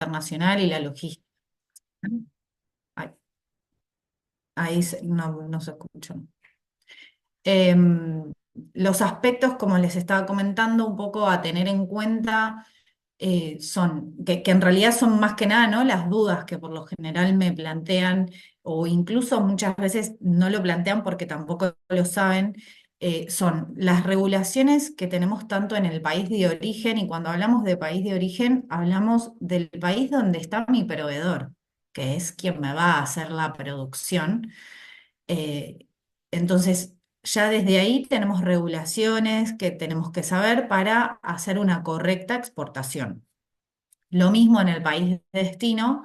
internacional y la logística. Ay, ahí no se escuchó. Em, los aspectos, como les estaba comentando, un poco a tener en cuenta son, que en realidad son más que nada, ¿no? Las dudas que por lo general me plantean, o incluso muchas veces no lo plantean porque tampoco lo saben, son las regulaciones que tenemos tanto en el país de origen, y cuando hablamos de país de origen, hablamos del país donde está mi proveedor, que es quien me va a hacer la producción. Eh, entonces, ya desde ahí tenemos regulaciones que tenemos que saber para hacer una correcta exportación. Lo mismo en el país de destino,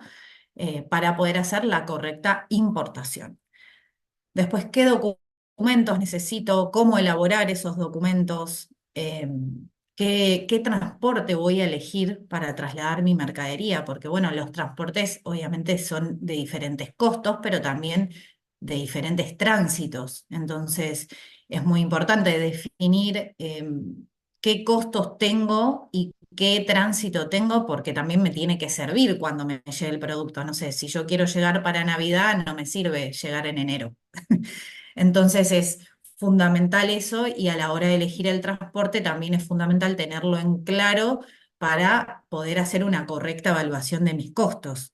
para poder hacer la correcta importación. Después, ¿qué documentos necesito? ¿Cómo elaborar esos documentos? ¿Qué transporte voy a elegir para trasladar mi mercadería? Porque, bueno, los transportes obviamente son de diferentes costos, pero también de diferentes tránsitos. Entonces, es muy importante definir qué costos tengo y qué tránsito tengo, porque también me tiene que servir cuando me llegue el producto. No sé, si yo quiero llegar para Navidad, no me sirve llegar en enero. Entonces es fundamental eso, y a la hora de elegir el transporte también es fundamental tenerlo en claro para poder hacer una correcta evaluación de mis costos.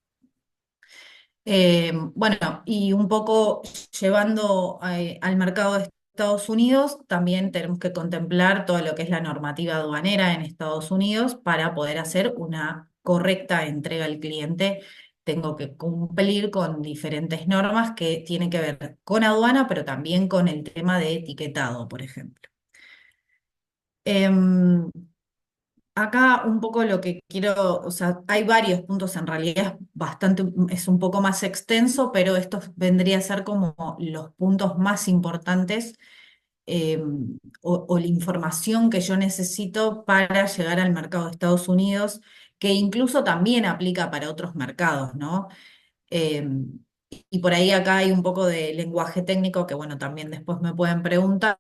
Bueno, y un poco llevando al mercado de Estados Unidos, también tenemos que contemplar todo lo que es la normativa aduanera en Estados Unidos para poder hacer una correcta entrega al cliente. Tengo que cumplir con diferentes normas que tienen que ver con aduana, pero también con el tema de etiquetado, por ejemplo. Em, Acá un poco lo que quiero, o sea, hay varios puntos, en realidad es un poco más extenso, pero estos vendría a ser como los puntos más importantes, eh, o la información que yo necesito para llegar al mercado de Estados Unidos, que incluso también aplica para otros mercados, ¿no? Eh, y por ahí acá hay un poco de lenguaje técnico que, bueno, también después me pueden preguntar.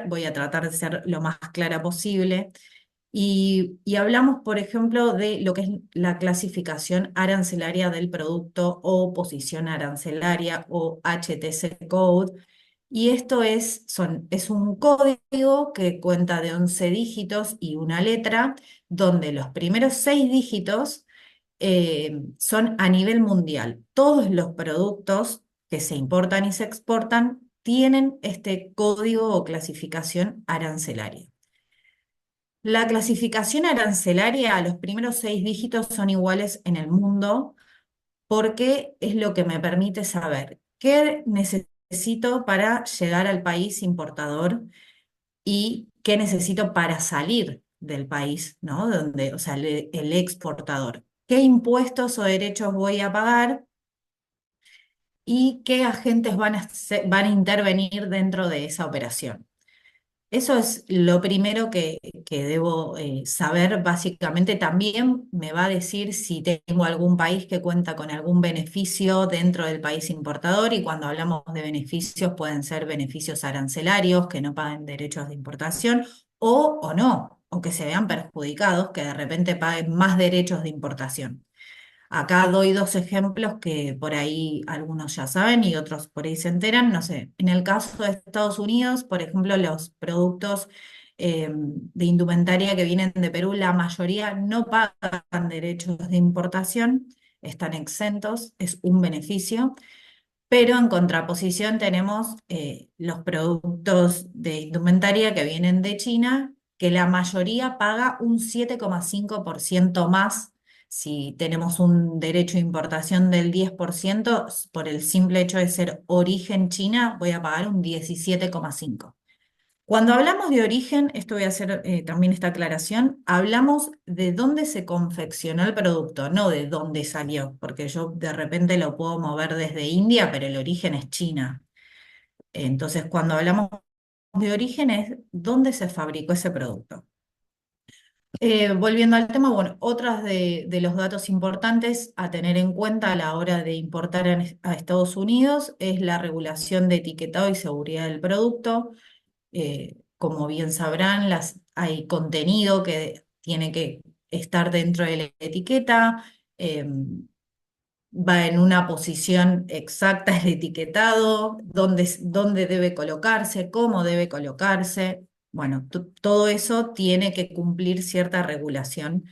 Voy a tratar de ser lo más clara posible. Y hablamos, por ejemplo, de lo que es la clasificación arancelaria del producto, o posición arancelaria, o HTC Code. Y esto es un código que cuenta de 11 dígitos y una letra, donde los primeros 6 dígitos son a nivel mundial. Todos los productos que se importan y se exportan tienen este código o clasificación arancelaria. La clasificación arancelaria, los primeros 6 dígitos son iguales en el mundo, porque es lo que me permite saber qué necesito para llegar al país importador y qué necesito para salir del país, ¿no? Donde, o sea, el exportador. ¿Qué impuestos o derechos voy a pagar y qué agentes van a intervenir dentro de esa operación? Eso es lo primero que debo saber. Básicamente también me va a decir si tengo algún país que cuenta con algún beneficio dentro del país importador, y cuando hablamos de beneficios pueden ser beneficios arancelarios, que no paguen derechos de importación, o no, o que se vean perjudicados, que de repente paguen más derechos de importación. Acá doy dos ejemplos que por ahí algunos ya saben y otros por ahí se enteran. No sé, en el caso de Estados Unidos, por ejemplo, los productos de indumentaria que vienen de Perú, la mayoría no pagan derechos de importación, están exentos, es un beneficio. Pero en contraposición tenemos los productos de indumentaria que vienen de China, que la mayoría paga un 7,5% más. Si tenemos un derecho de importación del 10%, por el simple hecho de ser origen China, voy a pagar un 17,5%. Cuando hablamos de origen, esto voy a hacer también esta aclaración, hablamos de dónde se confeccionó el producto, no de dónde salió, porque yo de repente lo puedo mover desde India, pero el origen es China. Entonces, cuando hablamos de origen es dónde se fabricó ese producto. Volviendo al tema, bueno, otras de los datos importantes a tener en cuenta a la hora de importar a Estados Unidos es la regulación de etiquetado y seguridad del producto. Como bien sabrán, hay contenido que tiene que estar dentro de la etiqueta. va en una posición exacta el etiquetado, dónde debe colocarse, cómo debe colocarse. Bueno, todo eso tiene que cumplir cierta regulación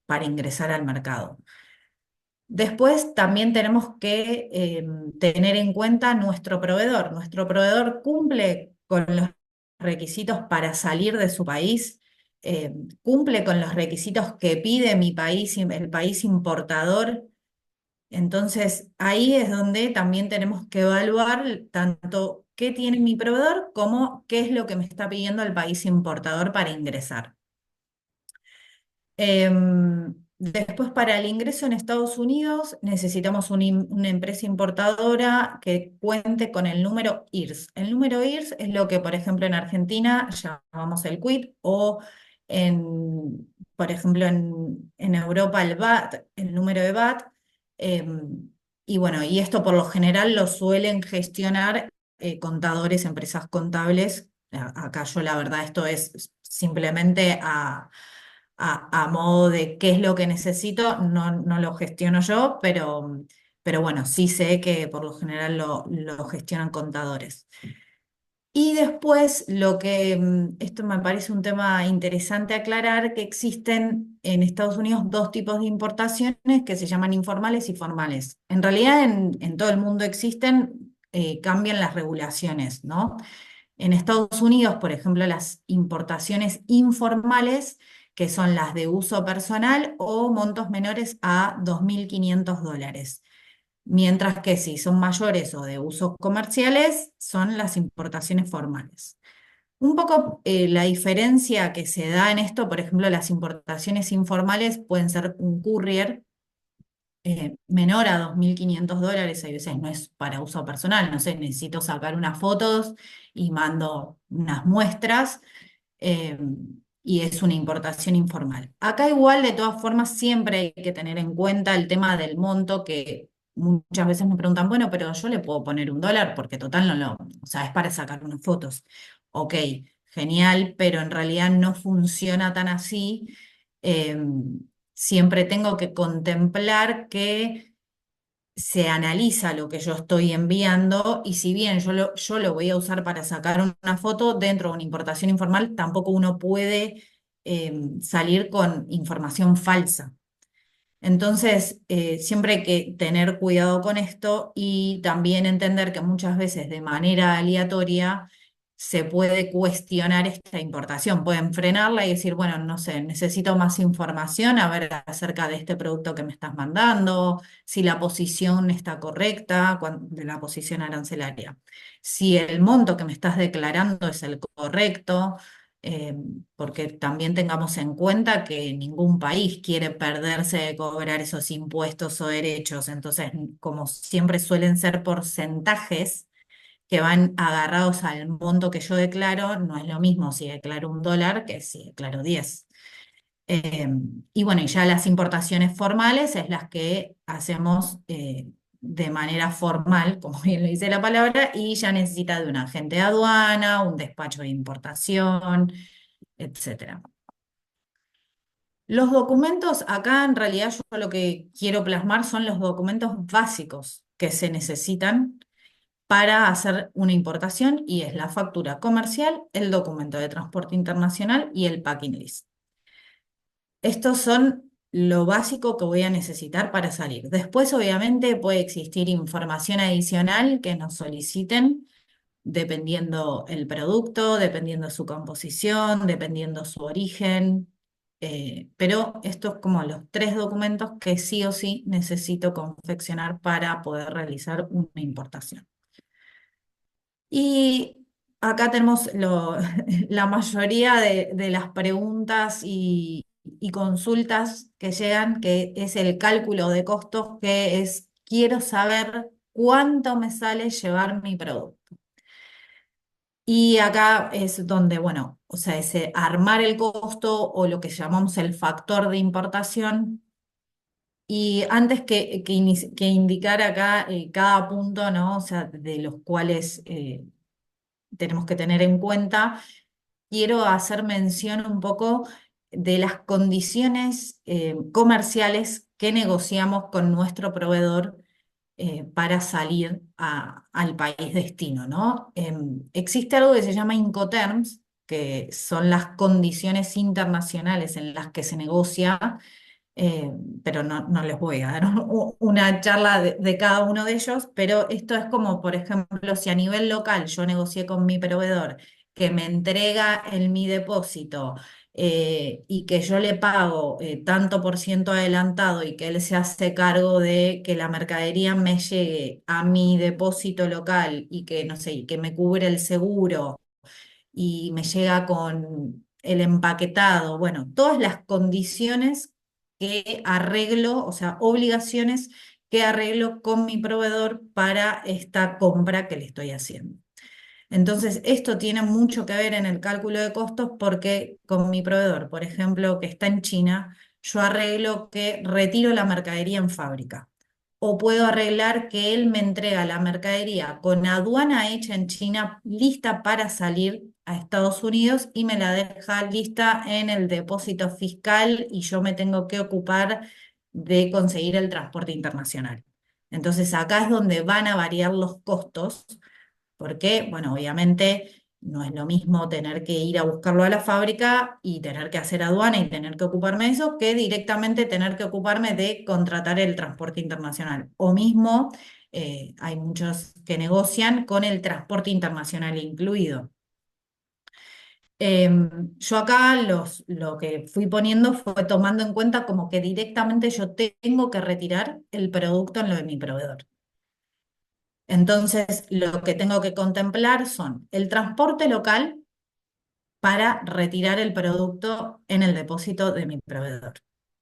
para ingresar al mercado. Después también tenemos que tener en cuenta nuestro proveedor. Nuestro proveedor cumple con los requisitos para salir de su país, cumple con los requisitos que pide mi país, el país importador. Entonces, ahí es donde también tenemos que evaluar tanto qué tiene mi proveedor como qué es lo que me está pidiendo el país importador para ingresar. Después, para el ingreso en Estados Unidos, necesitamos una empresa importadora que cuente con el número IRS. El número IRS es lo que, por ejemplo, en Argentina llamamos el quit o, por ejemplo, en Europa el VAT, el número de VAT. Y bueno, y esto por lo general lo suelen gestionar contadores, empresas contables. Acá yo la verdad esto es simplemente a modo de qué es lo que necesito, no lo gestiono yo, pero bueno, sí sé que por lo general lo gestionan contadores. Y después, esto me parece un tema interesante aclarar, que existen en Estados Unidos dos tipos de importaciones que se llaman informales y formales. En realidad en todo el mundo existen, cambian las regulaciones, ¿no? En Estados Unidos, por ejemplo, las importaciones informales, que son las de uso personal o montos menores a $2.500. Mientras que si son mayores o de usos comerciales, son las importaciones formales. Un poco la diferencia que se da en esto, por ejemplo, las importaciones informales pueden ser un courier menor a $2.500, hay veces no es para uso personal, no sé, necesito sacar unas fotos y mando unas muestras, eh, y es una importación informal. Acá igual, de todas formas, siempre hay que tener en cuenta el tema del monto, que muchas veces me preguntan, bueno, pero yo le puedo poner $1 porque total o sea, es para sacar unas fotos. Ok, genial, pero en realidad no funciona tan así. Siempre tengo que contemplar que se analiza lo que yo estoy enviando, y si bien yo lo voy a usar para sacar una foto dentro de una importación informal, tampoco uno puede salir con información falsa. Entonces, siempre hay que tener cuidado con esto y también entender que muchas veces de manera aleatoria se puede cuestionar esta importación. Pueden frenarla y decir, bueno, no sé, necesito más información a ver acerca de este producto que me estás mandando, si la posición está correcta, de la posición arancelaria, si el monto que me estás declarando es el correcto, eh, porque también tengamos en cuenta que ningún país quiere perderse de cobrar esos impuestos o derechos. Entonces, como siempre suelen ser porcentajes que van agarrados al monto que yo declaro, no es lo mismo si declaro $1 que si declaro 10. Eh, y bueno, y ya las importaciones formales es las que hacemos de manera formal, como bien lo dice la palabra, y ya necesita de un agente de aduana, un despacho de importación, etcétera. Los documentos, acá en realidad yo lo que quiero plasmar son los documentos básicos que se necesitan para hacer una importación, y es la factura comercial, el documento de transporte internacional y el packing list. Estos son lo básico que voy a necesitar para salir. Después, obviamente, puede existir información adicional que nos soliciten, dependiendo el producto, dependiendo su composición, dependiendo su origen. Pero estos como los tres documentos que sí o sí necesito confeccionar para poder realizar una importación. Y acá tenemos la mayoría de las preguntas y consultas que llegan, que es el cálculo de costos, que es, quiero saber cuánto me sale llevar mi producto. Y acá es donde, bueno, o sea, ese armar el costo o lo que llamamos el factor de importación. Y antes que indicar acá cada punto, ¿no? O sea, de los cuales tenemos que tener en cuenta, quiero hacer mención un poco de las condiciones comerciales que negociamos con nuestro proveedor para salir al país destino, ¿no? Existe algo que se llama Incoterms, que son las condiciones internacionales en las que se negocia, eh, pero no les voy a dar una charla de cada uno de ellos, pero esto es como, por ejemplo, si a nivel local yo negocié con mi proveedor que me entrega mi depósito y que yo le pago tanto por ciento adelantado y que él se hace cargo de que la mercadería me llegue a mi depósito local y que, no sé, y que me cubre el seguro y me llega con el empaquetado, bueno, todas las condiciones que arreglo, o sea, obligaciones que arreglo con mi proveedor para esta compra que le estoy haciendo. Entonces, esto tiene mucho que ver en el cálculo de costos porque con mi proveedor, por ejemplo, que está en China, yo arreglo que retiro la mercadería en fábrica. O puedo arreglar que él me entrega la mercadería con aduana hecha en China, lista para salir a Estados Unidos y me la deja lista en el depósito fiscal y yo me tengo que ocupar de conseguir el transporte internacional. Entonces, acá es donde van a variar los costos porque, bueno, obviamente no es lo mismo tener que ir a buscarlo a la fábrica y tener que hacer aduana y tener que ocuparme de eso que directamente tener que ocuparme de contratar el transporte internacional. O mismo, hay muchos que negocian con el transporte internacional incluido. Yo acá lo que fui poniendo fue tomando en cuenta como que directamente yo tengo que retirar el producto en lo de mi proveedor. Entonces, lo que tengo que contemplar son el transporte local para retirar el producto en el depósito de mi proveedor.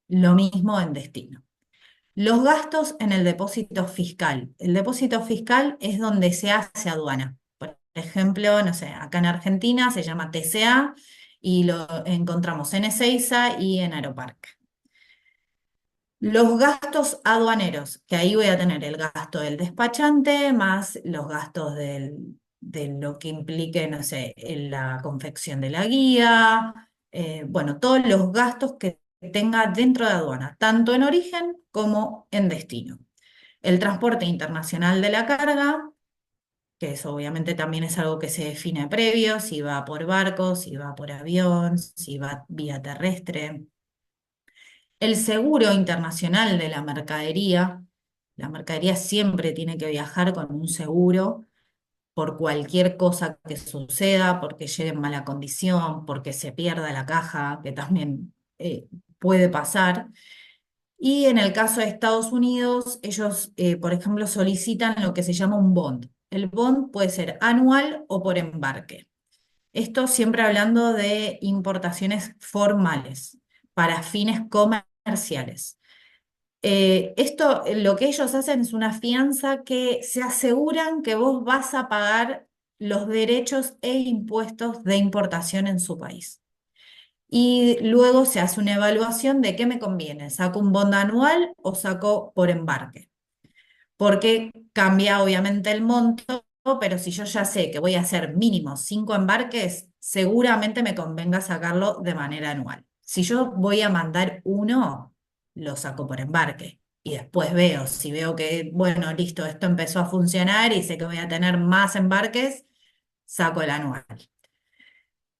Lo mismo en destino. Los gastos en el depósito fiscal. El depósito fiscal es donde se hace aduana. Por ejemplo, no sé, acá en Argentina se llama TCA y lo encontramos en Ezeiza y en Aeroparque. Los gastos aduaneros, que ahí voy a tener el gasto del despachante más los gastos de lo que implique, no sé, en la confección de la guía, bueno, todos los gastos que tenga dentro de aduana, tanto en origen como en destino. El transporte internacional de la carga, que eso obviamente también es algo que se define previo, si va por barco, si va por avión, si va vía terrestre. El seguro internacional de la mercadería siempre tiene que viajar con un seguro por cualquier cosa que suceda, porque llegue en mala condición, porque se pierda la caja, que también puede pasar. Y en el caso de Estados Unidos, ellos, por ejemplo, solicitan lo que se llama un bond. El bond puede ser anual o por embarque. Esto siempre hablando de importaciones formales para fines comerciales. Esto, lo que ellos hacen es una fianza que se aseguran que vos vas a pagar los derechos e impuestos de importación en su país. Y luego se hace una evaluación de qué me conviene, ¿saco un bono anual o saco por embarque? Porque cambia obviamente el monto, pero si yo ya sé que voy a hacer mínimo 5 embarques, seguramente me convenga sacarlo de manera anual. Si yo voy a mandar uno, lo saco por embarque. Y después veo, si veo que, bueno, listo, esto empezó a funcionar y sé que voy a tener más embarques, saco el anual.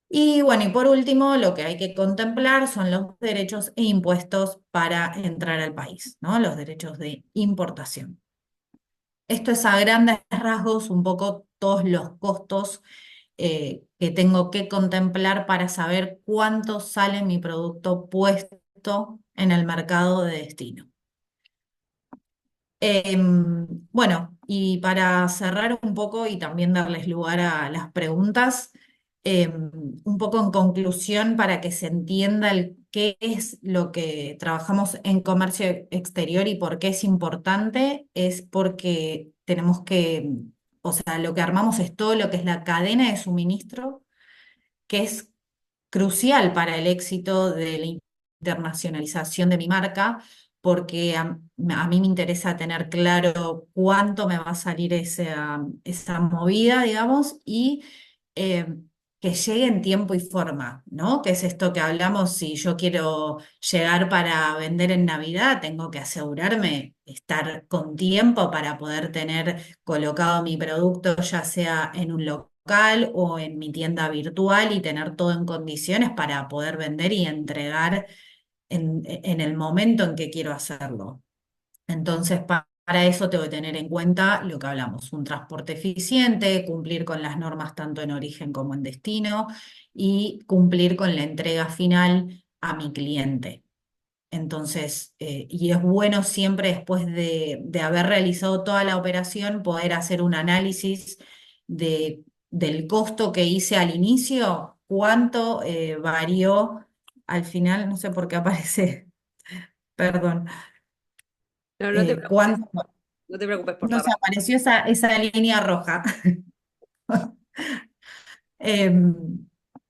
Y bueno, y por último, lo que hay que contemplar son los derechos e impuestos para entrar al país, ¿no? Los derechos de importación. Esto es a grandes rasgos un poco todos los costos que tengo que contemplar para saber cuánto sale mi producto puesto en el mercado de destino. Bueno, y para cerrar un poco y también darles lugar a las preguntas, un poco en conclusión para que se entienda qué es lo que trabajamos en comercio exterior y por qué es importante, es porque tenemos que, o sea, lo que armamos es todo lo que es la cadena de suministro, que es crucial para el éxito de la internacionalización de mi marca, porque a mí me interesa tener claro cuánto me va a salir esa movida, digamos, y que llegue en tiempo y forma, ¿no? Que es esto que hablamos, si yo quiero llegar para vender en Navidad, tengo que asegurarme estar con tiempo para poder tener colocado mi producto, ya sea en un local o en mi tienda virtual y tener todo en condiciones para poder vender y entregar en el momento en que quiero hacerlo. Entonces, para eso tengo que tener en cuenta lo que hablamos, un transporte eficiente, cumplir con las normas tanto en origen como en destino y cumplir con la entrega final a mi cliente. Entonces, y es bueno siempre después de haber realizado toda la operación poder hacer un análisis del costo que hice al inicio, cuánto varió al final, no sé por qué aparece, perdón, No, no te preocupes, cuánto no te preocupes por la nos razón. apareció esa línea roja.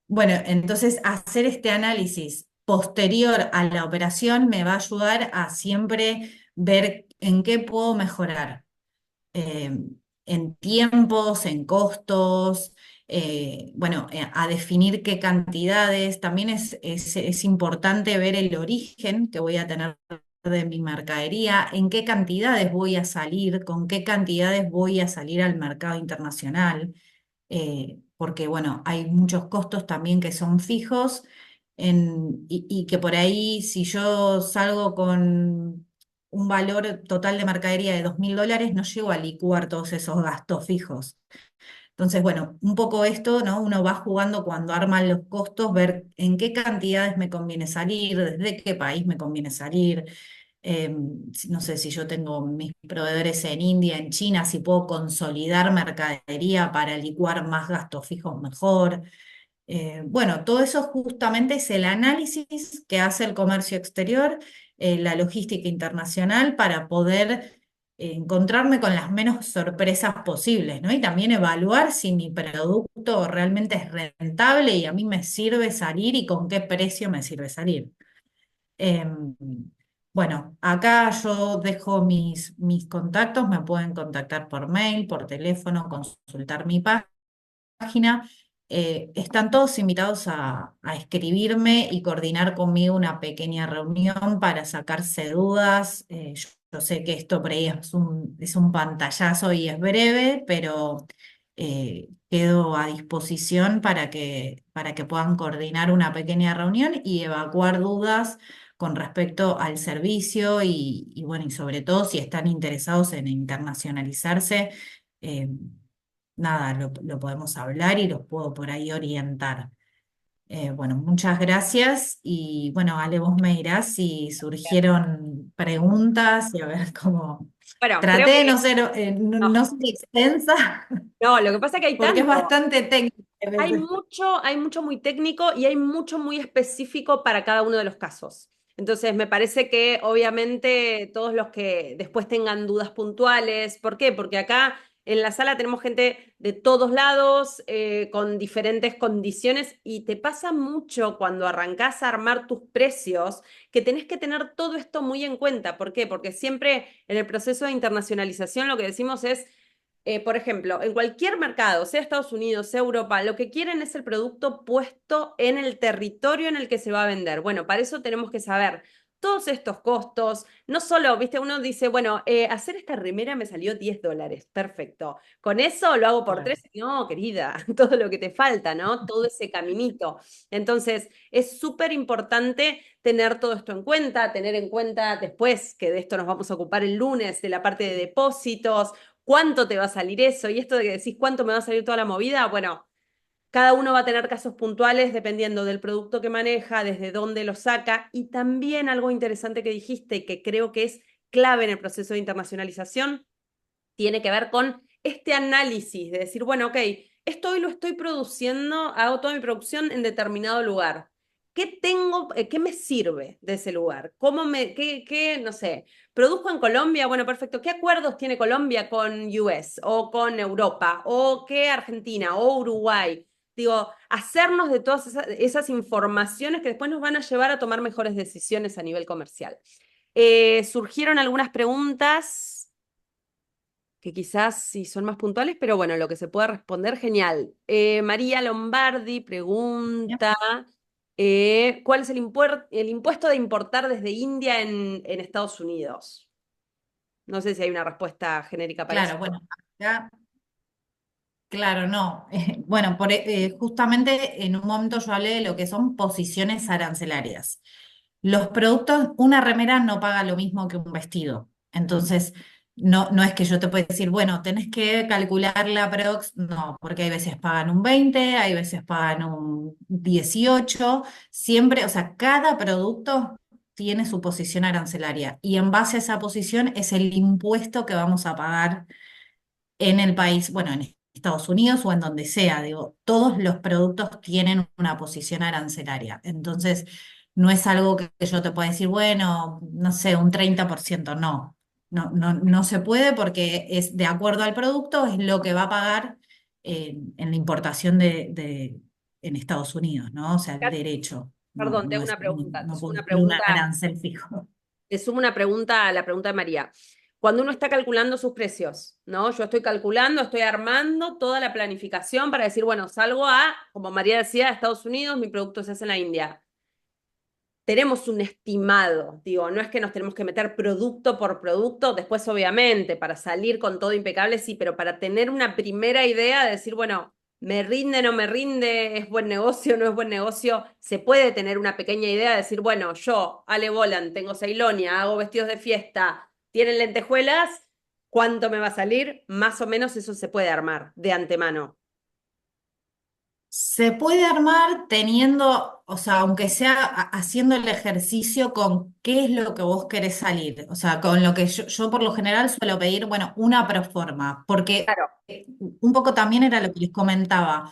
Bueno, entonces hacer este análisis posterior a la operación me va a ayudar a siempre ver en qué puedo mejorar, eh, en tiempos, en costos, bueno, a definir qué cantidades. También es importante ver el origen que voy a tener de mi mercadería, en qué cantidades voy a salir, con qué cantidades voy a salir al mercado internacional, porque bueno, hay muchos costos también que son fijos. Y que por ahí si yo salgo con un valor total de mercadería de $2.000, no llego a licuar todos esos gastos fijos. Entonces, bueno, un poco esto, ¿no? Uno va jugando cuando arman los costos, ver en qué cantidades me conviene salir, desde qué país me conviene salir. No sé si yo tengo mis proveedores en India, en China, si puedo consolidar mercadería para licuar más gastos fijos mejor. Bueno, todo eso justamente es el análisis que hace el comercio exterior, la logística internacional para poder encontrarme con las menos sorpresas posibles, ¿no? Y también evaluar si mi producto realmente es rentable y a mí me sirve salir y con qué precio me sirve salir. Em, bueno, acá yo dejo mis contactos, me pueden contactar por mail, por teléfono, consultar mi página. Están todos invitados a escribirme y coordinar conmigo una pequeña reunión para sacarse dudas. Yo sé que esto por ahí es un pantallazo y es breve, pero quedo a disposición para que puedan coordinar una pequeña reunión y evacuar dudas con respecto al servicio y bueno, y sobre todo si están interesados en internacionalizarse. eh, Nada, lo podemos hablar y los puedo por ahí orientar. Bueno, muchas gracias y bueno, Ale, vos me dirás si surgieron preguntas y a ver cómo. Bueno, creo Traté de que no ser, no, no ser extensa no, lo que pasa es que hay porque es tanto. bastante técnico a veces. Hay mucho muy técnico y hay mucho muy específico para cada uno de los casos. Entonces, me parece que obviamente todos los que después tengan dudas puntuales, ¿por qué? Porque acá en la sala tenemos gente de todos lados, con diferentes condiciones y te pasa mucho cuando arrancás a armar tus precios que tenés que tener todo esto muy en cuenta. ¿Por qué? Porque siempre en el proceso de internacionalización lo que decimos es por ejemplo, en cualquier mercado, sea Estados Unidos, sea Europa, lo que quieren es el producto puesto en el territorio en el que se va a vender. Bueno, para eso tenemos que saber todos estos costos. No solo, viste, uno dice, bueno, hacer esta remera me salió $10. Perfecto. Con eso lo hago por Claro. 3. No, querida, todo lo que te falta, ¿no? Todo ese caminito. Entonces, es súper importante tener todo esto en cuenta, tener en cuenta después, que de esto nos vamos a ocupar el lunes, de la parte de depósitos, cuánto te va a salir eso. Y esto de que decís cuánto me va a salir toda la movida, bueno, cada uno va a tener casos puntuales dependiendo del producto que maneja, desde dónde lo saca. Y también algo interesante que dijiste y que creo que es clave en el proceso de internacionalización, tiene que ver con este análisis de decir, bueno, ok, esto hoy lo estoy produciendo, hago toda mi producción en determinado lugar. ¿Qué tengo, qué me sirve de ese lugar? No sé, produjo en Colombia? Bueno, perfecto. ¿Qué acuerdos tiene Colombia con US o con Europa o qué Argentina o Uruguay? Digo, hacernos de todas esas informaciones que después nos van a llevar a tomar mejores decisiones a nivel comercial. Surgieron algunas preguntas. que quizás sí son más puntuales, pero bueno, lo que se pueda responder, genial. María Lombardi pregunta, ¿cuál es el impuesto de importar desde India en Estados Unidos? No sé si hay una respuesta genérica para eso. Claro, bueno, acá, claro, no. Bueno, justamente en un momento yo hablé de lo que son posiciones arancelarias. Los productos, una remera no paga lo mismo que un vestido. Entonces, no es que yo te pueda decir, bueno, tenés que calcular la prox, no, porque hay veces pagan un 20, hay veces pagan un 18, siempre, o sea, cada producto tiene su posición arancelaria y en base a esa posición es el impuesto que vamos a pagar en el país, bueno, en Estados Unidos o en donde sea, digo, todos los productos tienen una posición arancelaria. Entonces, no es algo que yo te pueda decir, bueno, no sé, un 30%, no. No se puede porque es de acuerdo al producto, es lo que va a pagar en la importación en Estados Unidos, ¿no? O sea, el Kat, derecho, perdón, te hago una pregunta. Te no sumo puede una ser un pregunta, arancel fijo. te sumo una pregunta a la pregunta de María. Cuando uno está calculando sus precios, ¿no? Yo estoy calculando, estoy armando toda la planificación para decir, bueno, salgo a, como María decía, a Estados Unidos, mi producto se hace en la India. Tenemos un estimado, digo, no es que nos tenemos que meter producto por producto, después obviamente para salir con todo impecable, sí, pero para tener una primera idea de decir, bueno, me rinde, no me rinde, es buen negocio, no es buen negocio, se puede tener una pequeña idea de decir, bueno, yo, Ale Bolan, tengo Ceilonia, hago vestidos de fiesta, tienen lentejuelas, ¿cuánto me va a salir? Más o menos eso se puede armar de antemano. Se puede armar teniendo, o sea, aunque sea haciendo el ejercicio con qué es lo que vos querés salir. O sea, con lo que yo por lo general suelo pedir, bueno, una proforma, porque Claro, un poco también era lo que les comentaba.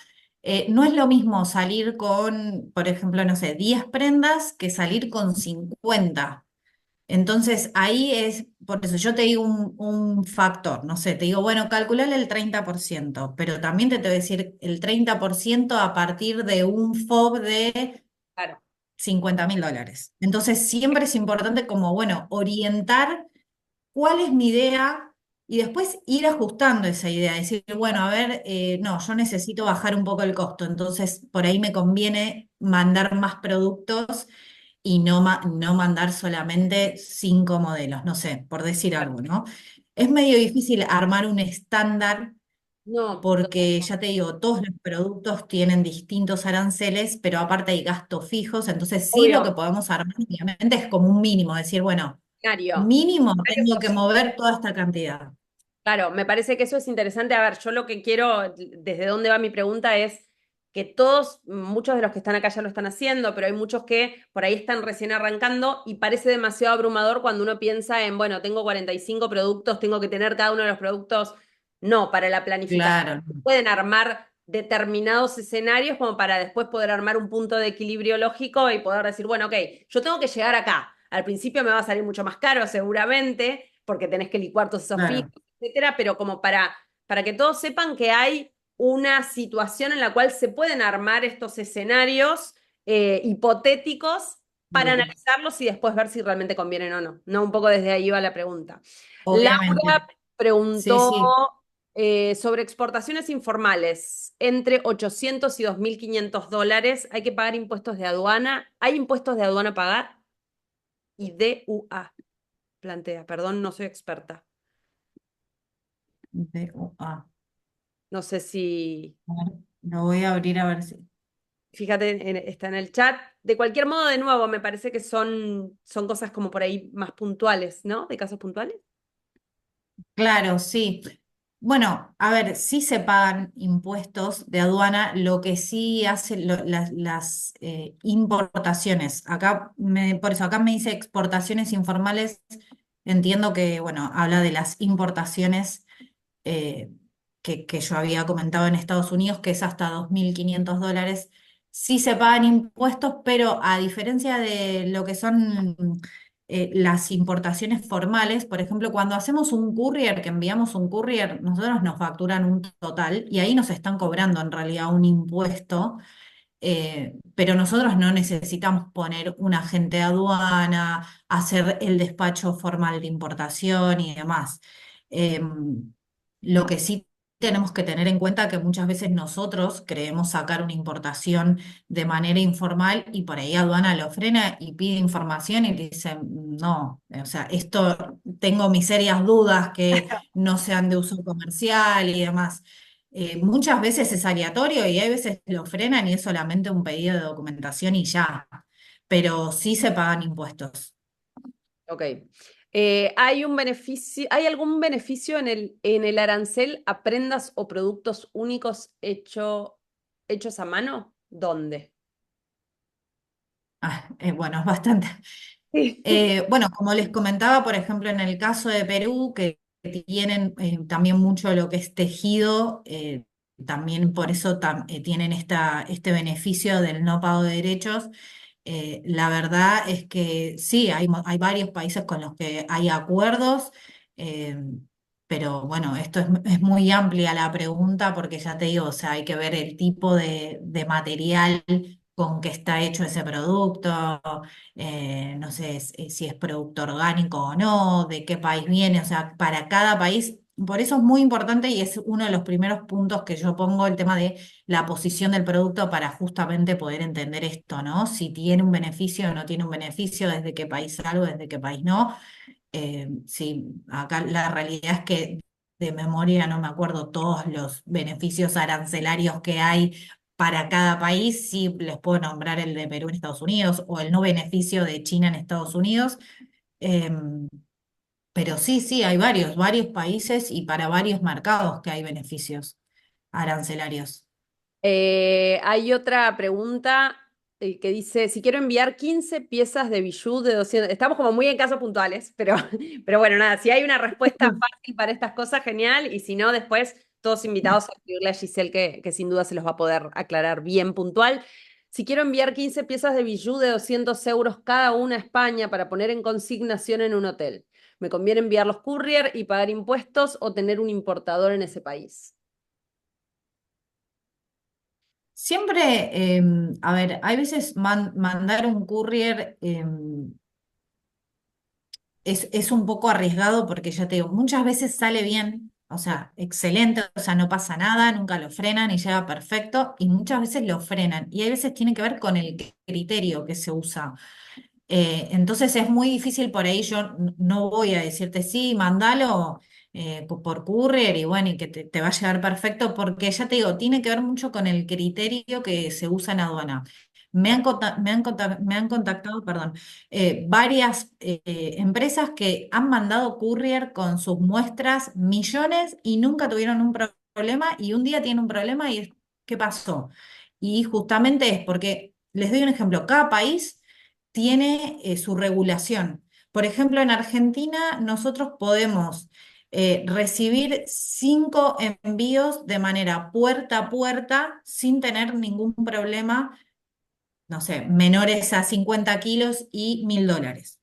No es lo mismo salir con, por ejemplo, no sé, 10 prendas que salir con 50. Entonces ahí es, por eso yo te digo un factor, no sé, te digo, bueno, calculale el 30%, pero también te voy a decir el 30% a partir de un FOB de claro. 50.000 dólares. Entonces siempre es importante como, bueno, orientar cuál es mi idea y después ir ajustando esa idea, decir, bueno, a ver, no, yo necesito bajar un poco el costo, entonces por ahí me conviene mandar más productos y no mandar solamente 5 modelos, no sé, por decir algo, ¿no? Es medio difícil armar un estándar No, porque ya te digo, todos los productos tienen distintos aranceles, pero aparte hay gastos fijos, entonces sí lo que obvio, podemos armar, obviamente, es como un mínimo, decir, bueno, Mario. mínimo tengo que mover toda esta cantidad. Claro, me parece que eso es interesante. A ver, yo lo que quiero, desde dónde va mi pregunta es que todos, muchos de los que están acá ya lo están haciendo, pero hay muchos que por ahí están recién arrancando y parece demasiado abrumador cuando uno piensa en, bueno, tengo 45 productos, tengo que tener cada uno de los productos. No, para la planificación Claro, pueden armar determinados escenarios como para después poder armar un punto de equilibrio lógico y poder decir, bueno, ok, yo tengo que llegar acá. Al principio me va a salir mucho más caro seguramente, porque tenés que licuar todos esos fijos, claro. etcétera, pero como para que todos sepan que hay una situación en la cual se pueden armar estos escenarios hipotéticos para Bien. analizarlos y después ver si realmente convienen o no. No, un poco desde ahí va la pregunta. Obviamente. Laura Sí, preguntó sí. sobre exportaciones informales. Entre 800 y 2.500 dólares, ¿hay que pagar impuestos de aduana? ¿Hay impuestos de aduana a pagar? Y DUA, plantea, perdón, no soy experta. DOA. No sé si, A ver, lo voy a abrir a ver si. fíjate, está en el chat. De cualquier modo, de nuevo, me parece que son cosas como por ahí más puntuales, ¿no? De casos puntuales. Claro, sí. Bueno, a ver, sí se pagan impuestos de aduana, lo que sí hacen las importaciones. Por eso acá me dice exportaciones informales. Entiendo que, bueno, habla de las importaciones eh, que yo había comentado en Estados Unidos, que es hasta 2.500 dólares. Sí se pagan impuestos, pero a diferencia de lo que son las importaciones formales, por ejemplo, cuando hacemos un courier, que enviamos un courier, nosotros nos facturan un total y ahí nos están cobrando en realidad un impuesto. Pero nosotros no necesitamos poner un agente de aduana, hacer el despacho formal de importación y demás. Lo que sí tenemos que tener en cuenta que muchas veces nosotros creemos sacar una importación de manera informal y por ahí aduana lo frena y pide información y le dice, no, o sea, esto tengo mis serias dudas que no sean de uso comercial y demás. Muchas veces es aleatorio y hay veces lo frenan y es solamente un pedido de documentación y ya, pero sí se pagan impuestos. Ok. ¿Hay un beneficio, hay algún beneficio en el arancel a prendas o productos únicos hechos a mano? ¿Dónde? Bueno, es bastante. Sí. Bueno, como les comentaba, por ejemplo, en el caso de Perú, que tienen también mucho lo que es tejido, también por eso tienen este beneficio del no pago de derechos. La verdad es que sí, hay varios países con los que hay acuerdos, eh, pero bueno, es muy amplia la pregunta porque ya te digo, o sea, hay que ver el tipo de material con que está hecho ese producto, no sé si es producto orgánico o no, de qué país viene, o sea, para cada país. Por eso es muy importante y es uno de los primeros puntos que yo pongo el tema de la posición del producto para justamente poder entender esto, ¿no? Si tiene un beneficio o no tiene un beneficio, desde qué país salgo, desde qué país no. Sí, acá la realidad es que de memoria no me acuerdo todos los beneficios arancelarios que hay para cada país. Sí, les puedo nombrar el de Perú en Estados Unidos o el no beneficio de China en Estados Unidos. Em, pero sí, sí, hay varios países y para varios mercados que hay beneficios arancelarios. Hay otra pregunta que dice, si quiero enviar 15 piezas de bijú de 200, estamos como muy en casos puntuales, pero, pero bueno, nada, si hay una respuesta fácil para estas cosas, genial, y si no, después todos invitados a escribirle a Giselle que sin duda se los va a poder aclarar bien puntual. Si quiero enviar 15 piezas de bijú de 200 euros cada una a España para poner en consignación en un hotel, ¿me conviene enviarlos courier y pagar impuestos o tener un importador en ese país? Siempre, a ver, hay veces mandar un courier es un poco arriesgado porque ya te digo, muchas veces sale bien, o sea, excelente, o sea, no pasa nada, nunca lo frenan y llega perfecto, y muchas veces lo frenan. Y hay veces tiene que ver con el criterio que se usa. Entonces es muy difícil por ahí, yo no voy a decirte sí, mandalo por courier y bueno, y que te va a llegar perfecto, porque ya te digo, tiene que ver mucho con el criterio que se usa en aduana. Me han contactado, perdón, varias empresas que han mandado courier con sus muestras millones y nunca tuvieron un problema y un día tienen un problema y ¿qué pasó? Y justamente es porque, les doy un ejemplo, cada país tiene su regulación. Por ejemplo, en Argentina nosotros podemos recibir 5 envíos de manera puerta a puerta sin tener ningún problema, no sé, menores a 50 kilos y $1000.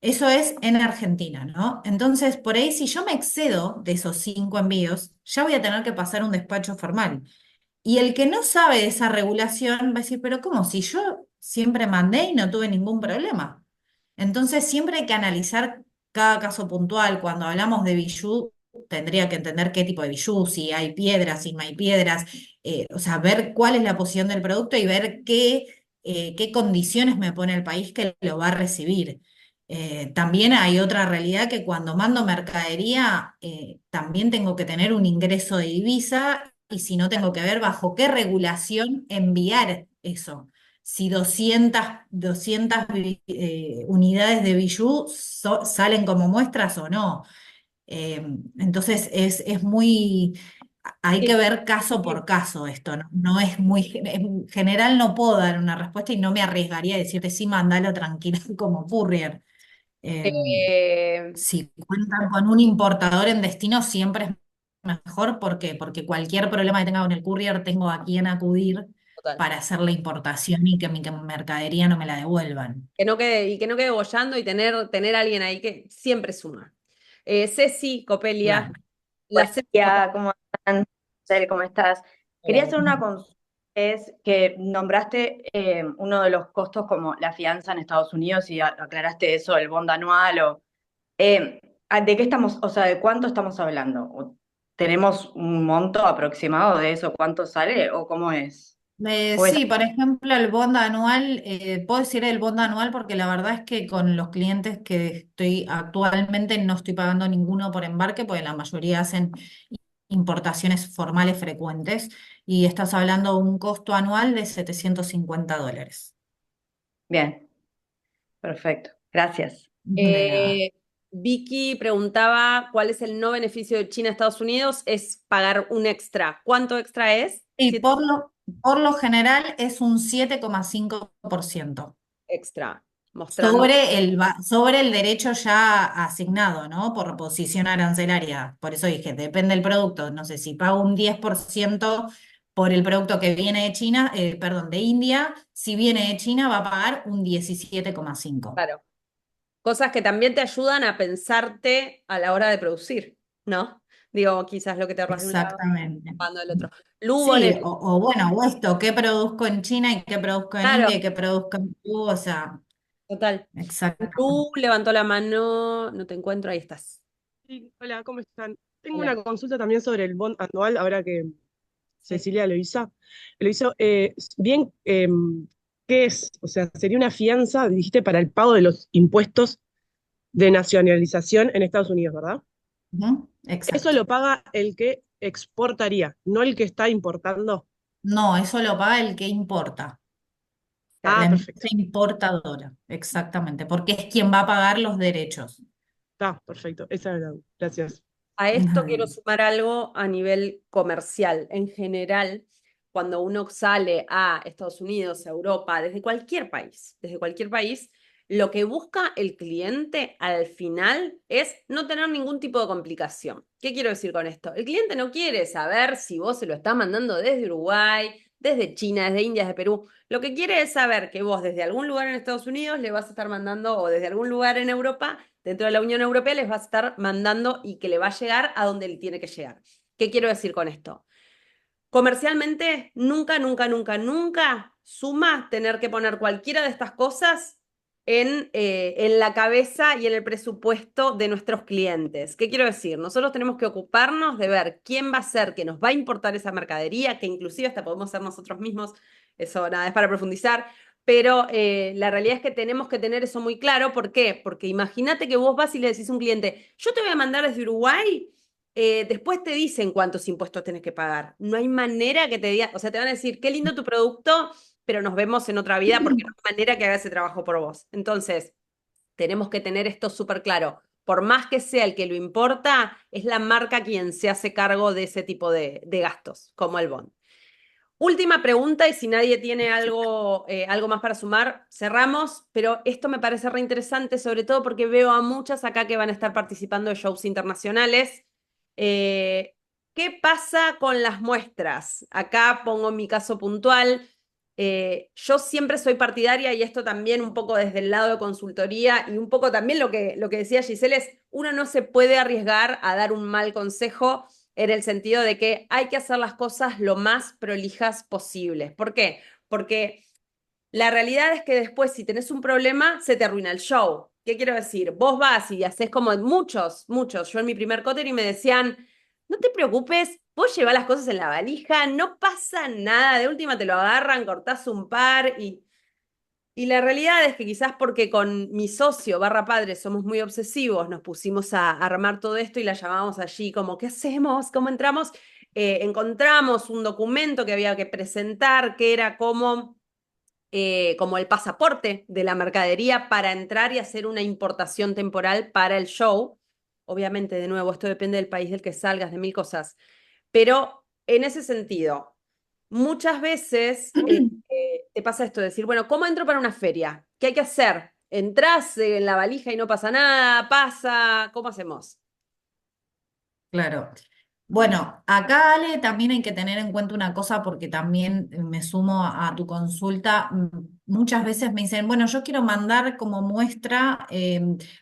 Eso es en Argentina, ¿no? Entonces, por ahí, si yo me excedo de esos 5 envíos, ya voy a tener que pasar un despacho formal. Y el que no sabe de esa regulación va a decir, pero ¿cómo? Si yo siempre mandé y no tuve ningún problema. Entonces, siempre hay que analizar cada caso puntual. Cuando hablamos de bijú, tendría que entender qué tipo de bijú, si hay piedras, si no hay piedras, o sea, ver cuál es la posición del producto y ver qué condiciones me pone el país que lo va a recibir. También hay otra realidad que cuando mando mercadería, también tengo que tener un ingreso de divisa y si no tengo que ver bajo qué regulación enviar eso. Si 200 unidades de bijú salen como muestras o no. Eh, entonces es muy, hay que ver caso por caso esto, ¿no? No es en general no puedo dar una respuesta y no me arriesgaría a decirte sí, mandalo tranquilo como courier. Eh, Eh, si cuentan con un importador en destino, siempre es mejor. ¿Por qué? Porque cualquier problema que tenga con el courier, tengo a quién acudir Total. para hacer la importación y que mi mercadería no me la devuelvan. Que no quede bollando y tener a alguien ahí que siempre suma. Ceci Copelia, Claro. la Buen Ceci Copelia. día, ¿cómo están? Cel, ¿cómo estás? Quería hacer una consulta, es que nombraste uno de los costos como la fianza en Estados Unidos y aclaraste eso, el bond anual o ¿de qué estamos, o sea, de cuánto estamos hablando? ¿tenemos un monto aproximado de eso? ¿Cuánto sale o cómo es? ¿O es Sí, por ejemplo, el bond anual, puedo decir el bond anual porque la verdad es que con los clientes que estoy actualmente no estoy pagando ninguno por embarque, porque la mayoría hacen importaciones formales frecuentes y estás hablando de un costo anual de $750. bien? Perfecto, gracias. De nada. Vicky preguntaba cuál es el no beneficio de China a Estados Unidos, es pagar un extra. ¿Cuánto extra es? Sí, Siete por lo general es un 7,5% extra, mostrando. sobre el derecho ya asignado, ¿no? Por posición arancelaria. Por eso dije, depende del producto. No sé, si pago un 10% por el producto que viene de China, perdón, de India, si viene de China va a pagar un 17,5%. Claro. Cosas que también te ayudan a pensarte a la hora de producir, ¿no? Digo, quizás lo que te ahorras de un lado, Exactamente. pagando del otro. Lu, Sí, o bueno, o esto, ¿qué produzco en China y qué produzco en claro, India y qué produzco en Perú? O sea, total. exactamente. Lu levantó la mano, no te encuentro, ahí estás. Sí, hola, ¿cómo están? Tengo Hola. una consulta también sobre el bond anual, ahora que Sí. Cecilia lo hizo. Bien, ¿qué es? O sea, sería una fianza, dijiste, para el pago de los impuestos de nacionalización en Estados Unidos, ¿verdad? Ujú, Eso exacto. lo paga el que exportaría, no el que está importando. No, eso lo paga el que importa, la Ah, empresa perfecto. importadora, exactamente, porque es quien va a pagar los derechos. Está, perfecto. Esa era la duda. Gracias. A esto Ajá. quiero sumar algo a nivel comercial. En general, cuando uno sale a Estados Unidos, a Europa, desde cualquier país, lo que busca el cliente al final es no tener ningún tipo de complicación. ¿Qué quiero decir con esto? El cliente no quiere saber si vos se lo estás mandando desde Uruguay, desde China, desde India, desde Perú. Lo que quiere es saber que vos desde algún lugar en Estados Unidos le vas a estar mandando, o desde algún lugar en Europa, dentro de la Unión Europea, les vas a estar mandando y que le va a llegar a donde le tiene que llegar. ¿Qué quiero decir con esto? Comercialmente, nunca, nunca, nunca, nunca suma tener que poner cualquiera de estas cosas en la cabeza y en el presupuesto de nuestros clientes. ¿Qué quiero decir? Nosotros tenemos que ocuparnos de ver quién va a ser que nos va a importar esa mercadería, que inclusive hasta podemos ser nosotros mismos, eso nada, es para profundizar, pero la realidad es que tenemos que tener eso muy claro. ¿Por qué? Porque imagínate que vos vas y le decís a un cliente, yo te voy a mandar desde Uruguay, después te dicen cuántos impuestos tenés que pagar. No hay manera que te digan, o sea, te van a decir, qué lindo tu producto, pero nos vemos en otra vida porque no hay manera que haga ese trabajo por vos. Entonces, tenemos que tener esto súper claro. Por más que sea el que lo importa, es la marca quien se hace cargo de ese tipo de gastos, como el bond. Última pregunta, y si nadie tiene algo más para sumar, cerramos, pero esto me parece reinteresante, sobre todo porque veo a muchas acá que van a estar participando de shows internacionales. Eh, ¿Qué pasa con las muestras? Acá pongo mi caso puntual. Yo siempre soy partidaria, y esto también un poco desde el lado de consultoría, y un poco también lo que decía Giselle es, uno no se puede arriesgar a dar un mal consejo en el sentido de que hay que hacer las cosas lo más prolijas posibles. ¿Por qué? Porque la realidad es que después, si tenés un problema, se te arruina el show. ¿Qué quiero decir? Vos vas y haces como muchos, muchos. Yo en mi primer y me decían, no te preocupes, vos llevás las cosas en la valija, no pasa nada, de última te lo agarran, cortás un par y la realidad es que quizás porque con mi socio barra padre somos muy obsesivos, nos pusimos a armar todo esto y la llamamos allí como, ¿qué hacemos? ¿Cómo entramos? Encontramos un documento que había que presentar que era como el pasaporte de la mercadería para entrar y hacer una importación temporal para el show. Obviamente, de nuevo, esto depende del país del que salgas, de mil cosas. Pero en ese sentido, muchas veces te pasa esto de decir, bueno, ¿cómo entro para una feria? ¿Qué hay que hacer? ¿Entrás en la valija y no pasa nada? ¿Pasa? ¿Cómo hacemos? Claro. Bueno, acá, Ale, también hay que tener en cuenta una cosa porque también me sumo a tu consulta. Muchas veces me dicen, bueno, yo quiero mandar como muestra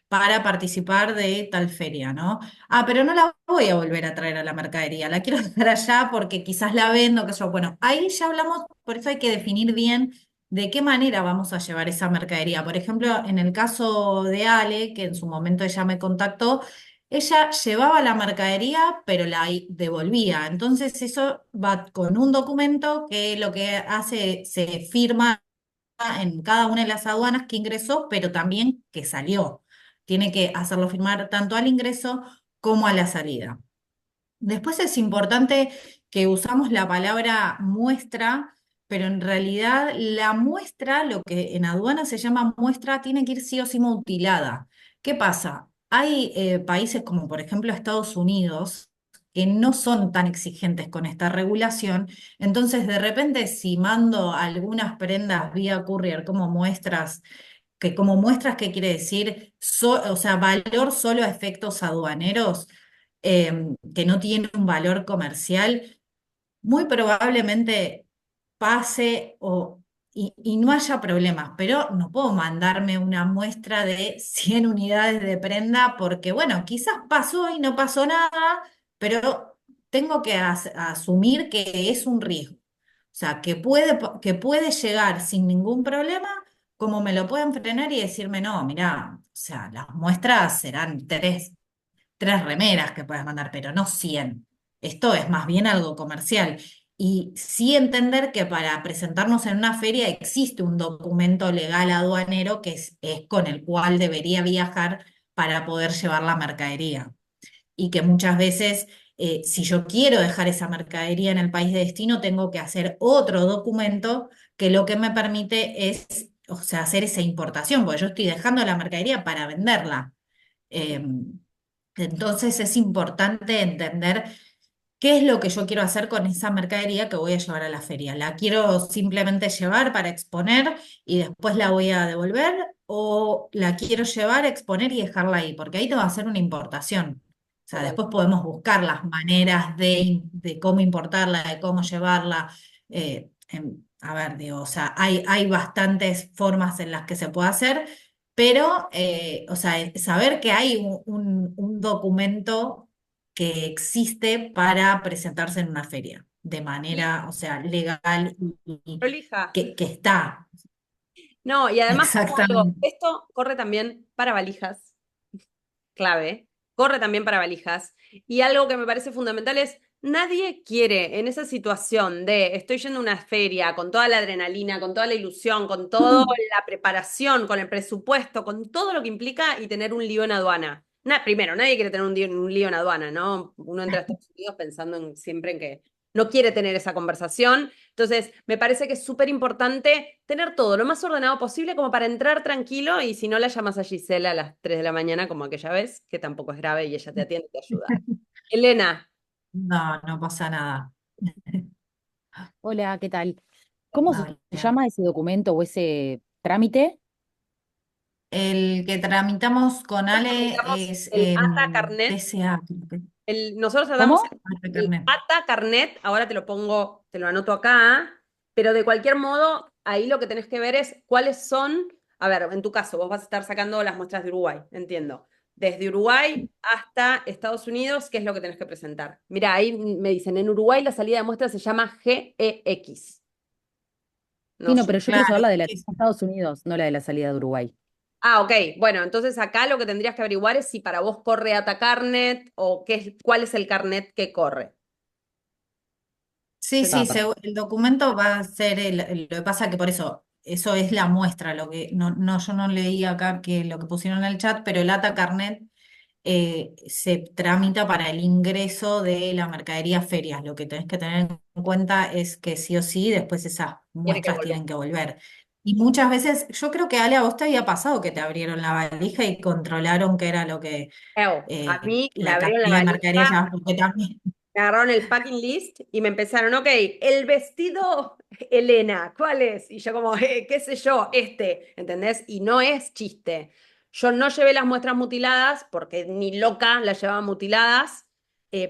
para participar de tal feria, ¿no? Ah, pero no la voy a volver a traer a la mercadería, la quiero dejar allá porque quizás la vendo, que yo. Bueno, ahí ya hablamos, por eso hay que definir bien de qué manera vamos a llevar esa mercadería. Por ejemplo, en el caso de Ale, que en su momento ella me contactó, ella llevaba la mercadería, pero la devolvía. Entonces eso va con un documento que lo que hace, se firma en cada una de las aduanas que ingresó, pero también que salió. Tiene que hacerlo firmar tanto al ingreso como a la salida. Después es importante que usamos la palabra muestra, pero en realidad la muestra, lo que en aduana se llama muestra, tiene que ir sí o sí mutilada. ¿Qué pasa? Hay países como por ejemplo Estados Unidos que no son tan exigentes con esta regulación, entonces de repente si mando algunas prendas vía courier como muestras, que como muestras, ¿qué quiere decir? O sea, valor solo a efectos aduaneros, que no tiene un valor comercial, muy probablemente pase y no haya problemas, pero no puedo mandarme una muestra de 100 unidades de prenda porque, bueno, quizás pasó y no pasó nada, pero tengo que asumir que es un riesgo. O sea, que puede llegar sin ningún problema, como me lo pueden frenar y decirme, no, mirá, o sea, las muestras serán tres remeras que puedas mandar, pero no 100. Esto es más bien algo comercial. Y sí entender que para presentarnos en una feria existe un documento legal aduanero que es con el cual debería viajar para poder llevar la mercadería. Y que muchas veces, si yo quiero dejar esa mercadería en el país de destino, tengo que hacer otro documento que lo que me permite es, o sea, hacer esa importación, porque yo estoy dejando la mercadería para venderla. Entonces es importante entender qué es lo que yo quiero hacer con esa mercadería que voy a llevar a la feria. ¿La quiero simplemente llevar para exponer y después la voy a devolver? ¿O la quiero llevar, exponer y dejarla ahí? Porque ahí te va a hacer una importación. O sea, Total. después podemos buscar las maneras de cómo importarla, de cómo llevarla. A ver, digo, o sea, hay bastantes formas en las que se puede hacer, pero, o sea, saber que hay un documento que existe para presentarse en una feria, de Y manera, o sea, legal y prolija. que está. No, y además te digo algo, Exactamente. esto corre también para valijas, clave, corre también para valijas. Y algo que me parece fundamental es, nadie quiere en esa situación de estoy yendo a una feria con toda la adrenalina, con toda la ilusión, con toda la preparación, con el presupuesto, con todo lo que implica y tener un lío en aduana. Primero, nadie quiere tener un lío en aduana, ¿no? Uno entra a Estados Unidos pensando siempre en que no quiere tener esa conversación. Entonces, me parece que es súper importante tener todo lo más ordenado posible como para entrar tranquilo y si no la llamas a Gisela a las 3 de la mañana como aquella vez, que tampoco es grave y ella te atiende y te ayuda. Elena, No, no pasa nada. Hola, ¿qué tal? ¿Cómo se Hola. llama ese documento o ese trámite? El que tramitamos con nosotros Ale tramitamos es el ATA Carnet, TCA, creo que. nosotros tratamos ¿Cómo? Arte el Carnet. ATA Carnet, ahora te lo pongo, te lo anoto acá, pero de cualquier modo, ahí lo que tenés que ver es cuáles son, a ver, en tu caso, vos vas a estar sacando las muestras de Uruguay, entiendo. Desde Uruguay hasta Estados Unidos, ¿qué es lo que tenés que presentar? Mira, ahí me dicen, en Uruguay la salida de muestras se llama GEX. Sí, No no, sé. pero yo quiero saber Claro, la de la Estados Unidos, no la de la salida de Uruguay. Ah, ok. Bueno, entonces acá lo que tendrías que averiguar es si para vos corre ATA Carnet o cuál es el carnet que corre. sí, sí, Bárbaro. el documento va a ser lo que pasa que por eso es la muestra, lo que no, yo no leí acá que lo que pusieron en el chat, pero el ATA Carnet se tramita para el ingreso de la mercadería a ferias. Lo que tenés que tener en cuenta es que sí o sí, después esas Tiene que muestras volver. tienen que volver. Y muchas veces, yo creo que Ale, a vos te había pasado que te abrieron la valija y controlaron qué era lo que, A mí me la abrieron la cantidad de mercadería valija, llevabas, porque también. me agarraron el packing list y me empezaron, ok, el vestido, Elena, ¿cuál es? Y yo como, qué sé yo, ¿entendés? Y no es chiste. Yo no llevé las muestras mutiladas porque ni loca las llevaba mutiladas,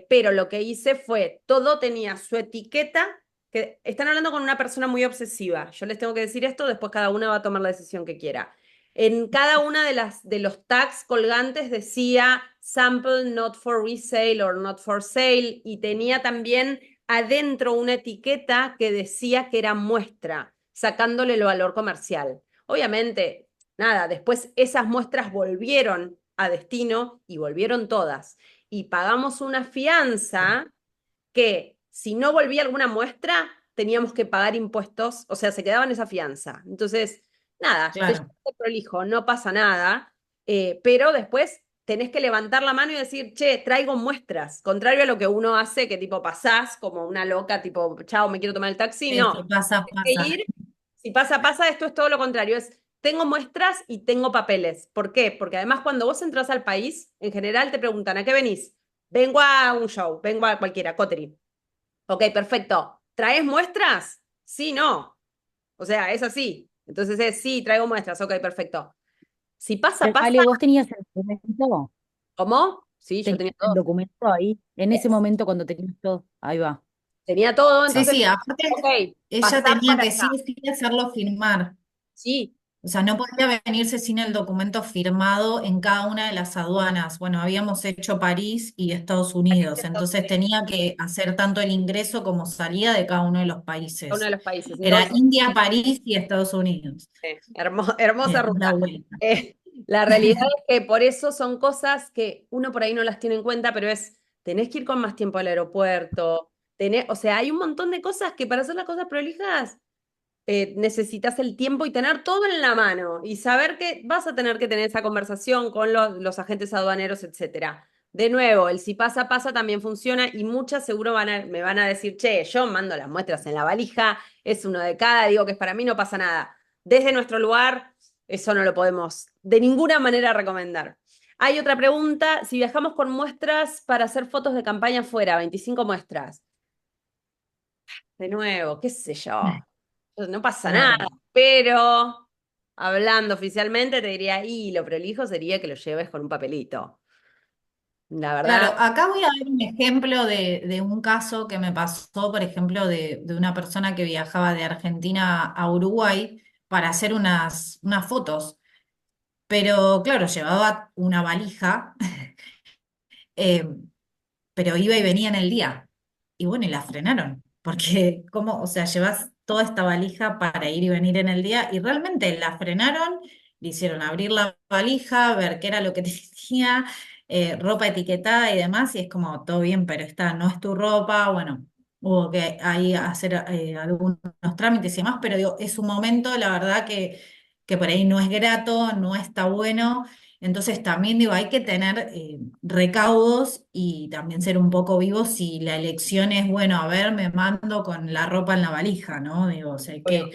pero lo que hice fue, todo tenía su etiqueta, que están hablando con una persona muy obsesiva. Yo les tengo que decir esto, después cada una va a tomar la decisión que quiera. En cada una de los tags colgantes decía sample not for resale or not for sale y tenía también adentro una etiqueta que decía que era muestra, sacándole el valor comercial. Obviamente, nada, después esas muestras volvieron a destino y volvieron todas. Y pagamos una fianza que si no volvía alguna muestra, teníamos que pagar impuestos, o sea, se quedaba en esa fianza. Entonces, nada, te Claro. llevaste prolijo, no pasa nada, pero después tenés que levantar la mano y decir, che, traigo muestras, contrario a lo que uno hace, que tipo pasás como una loca, tipo, chao, me quiero tomar el taxi, Sí, no, si pasa, tienes que pasa. ir, si pasa, pasa, esto es todo lo contrario, es, tengo muestras y tengo papeles. ¿Por qué? Porque además cuando vos entras al país, en general te preguntan, ¿a qué venís? Vengo a un show, vengo a cualquiera, Coterie. Ok, perfecto. ¿Traes muestras? Sí, no. O sea, es así. Entonces es sí, traigo muestras. Ok, perfecto. Si pasa, Pero, pasa. Ale, ¿vos tenías el documento? ¿Cómo? Sí, yo ¿Tenías tenía el todo. documento ahí? En ese Yes. momento cuando tenías todo. Ahí va. Tenía todo, Sí, entonces, sí, aparte ok, ella pasá tenía para que sí allá. o sí hacerlo firmar. Sí, O sea, no podía venirse sin el documento firmado en cada una de las aduanas. Bueno, habíamos hecho París y Estados Unidos, Estados entonces Unidos, tenía que hacer tanto el ingreso como salida de cada uno de los uno de países. los países. Era Entonces, India, París y Estados Unidos. hermosa La ruta. vuelta. La realidad es que por eso son cosas que uno por ahí no las tiene en cuenta, pero es, tenés que ir con más tiempo al aeropuerto, o sea, hay un montón de cosas que para hacer las cosas prolijas necesitas el tiempo y tener todo en la mano y saber que vas a tener que tener esa conversación con los agentes aduaneros, etcétera. De nuevo, el si pasa, pasa también funciona y muchas seguro me van a decir, che, yo mando las muestras en la valija, es uno de cada, digo que es para mí, no pasa nada. Desde nuestro lugar, eso no lo podemos de ninguna manera recomendar. Hay otra pregunta, si viajamos con muestras para hacer fotos de campaña fuera, 25 muestras. De nuevo, qué sé yo. No pasa nada, Claro. pero hablando oficialmente te diría, y lo prolijo sería que lo lleves con un papelito. La verdad, Claro, acá voy a dar un ejemplo de un caso que me pasó, por ejemplo, de una persona que viajaba de Argentina a Uruguay para hacer unas fotos. Pero claro, llevaba una valija, eh, pero iba y venía en el día. Y bueno, y la frenaron, porque ¿cómo? O sea, llevas toda esta valija para ir y venir en el día, y realmente la frenaron, le hicieron abrir la valija, ver qué era lo que tenía, ropa etiquetada y demás, y es como, todo bien, pero esta no es tu ropa, bueno. Hubo que ahí hacer algunos trámites y demás, pero digo, es un momento, la verdad, que por ahí no es grato, no está bueno. Entonces también digo, hay que tener recaudos y también ser un poco vivos si la elección es, bueno, a ver, me mando con la ropa en la valija, ¿no? Digo, o sea, hay obvio.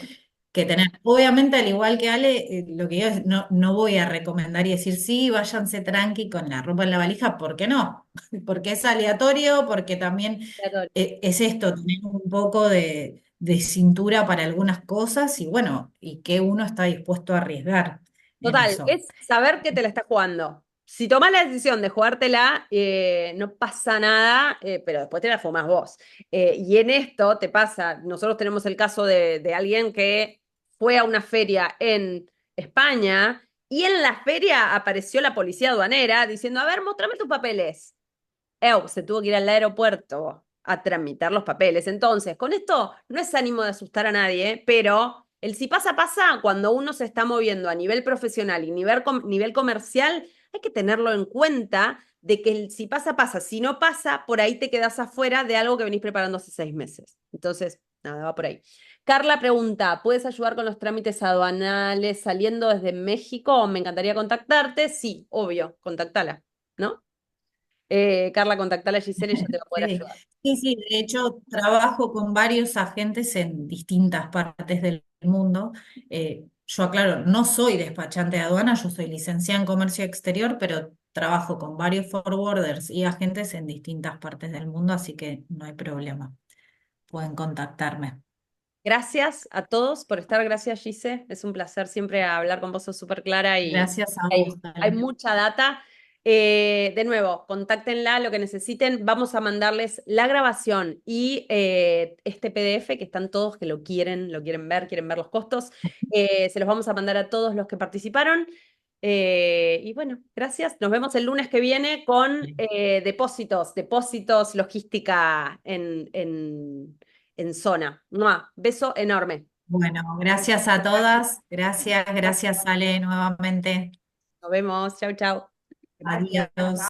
que tener, obviamente al igual que Ale, lo que digo es, no, no voy a recomendar y decir, sí, váyanse tranqui con la ropa en la valija, ¿por qué no? Porque es aleatorio, porque también es esto, tener un poco de cintura para algunas cosas y bueno, y que uno está dispuesto a arriesgar en Total, eso. es saber que te la estás jugando. Si tomás la decisión de jugártela, no pasa nada, pero después te la fumás vos. Y en esto te pasa, nosotros tenemos el caso de alguien que fue a una feria en España y en la feria apareció la policía aduanera diciendo, a ver, mostrame tus papeles. Se tuvo que ir al aeropuerto a tramitar los papeles. Entonces, con esto no es ánimo de asustar a nadie, pero el si pasa, pasa, cuando uno se está moviendo a nivel profesional y nivel comercial, hay que tenerlo en cuenta de que el si pasa, pasa. Si no pasa, por ahí te quedas afuera de algo que venís preparando hace 6 meses. Entonces, nada, va por ahí. Carla pregunta, ¿puedes ayudar con los trámites aduanales saliendo desde México? Me encantaría contactarte. Sí, obvio, contactala, ¿no? Carla, contactala a Giselle y ella te va a poder Sí, ayudar. sí, sí, de hecho trabajo con varios agentes en distintas partes del mundo. Yo aclaro, no soy despachante de aduana, yo soy licenciada en comercio exterior, pero trabajo con varios forwarders y agentes en distintas partes del mundo, así que no hay problema. Pueden contactarme. Gracias a todos por estar. Gracias, Gise. Es un placer siempre hablar con vos, sos súper clara y Gracias a vos, hay Ale. mucha data. De nuevo, contáctenla, lo que necesiten. Vamos a mandarles la grabación y este PDF que están todos que lo quieren ver los costos. Se los vamos a mandar a todos los que participaron. Y bueno, gracias. Nos vemos el lunes que viene con depósitos, logística en zona. ¡Mua! Beso enorme. Bueno, gracias a todas. Gracias, gracias, Ale, nuevamente. Nos vemos. Chau, chau. Adiós.